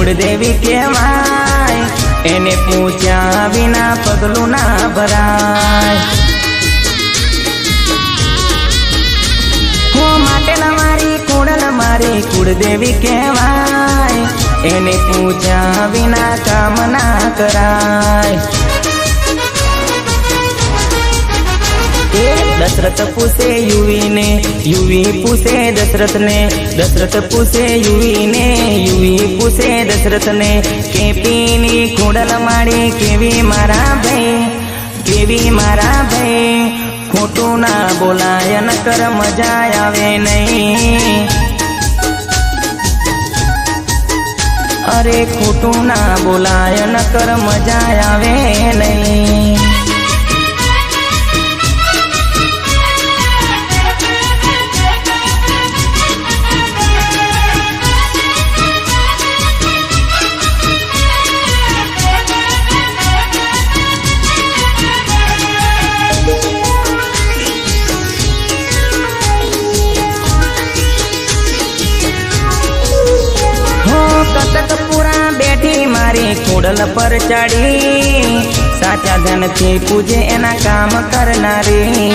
कुलदेवी कहेवाय, एने पूछ्या विना पगलू ना भराय। हो माटे ना मारी कुंडल मारी कुलदेवी कहेवाय, एने पूछ्या विना काम ना कराय। दशरथ पूछे युवी ने, युवी पूछे दशरथ ने, दशरथ पूछे युवी ने, युवी पूछे दशरथ ने, के पीनी कुंडल मारी केवी मारा भाई, केवी मारा भाई। खोटू ना बोलाय न कर मजा आवे नहीं, अरे खोटू ना बोलाय न कर मजा आवे नहीं। कतकपुरा बैठी मारी कुंडल पर चढ़ी, साचा धन थी पूजे एना काम करनारी।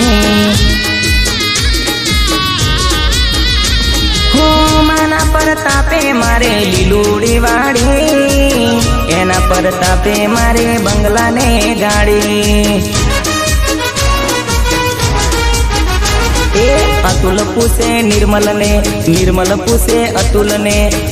हो माना पर तापे मारे लीलूड़ी वाड़ी, एना पर तापे मारे बंगला ने गाड़ी। अतुल पूछे निर्मल ने, निर्मल पूछे अतुल ने,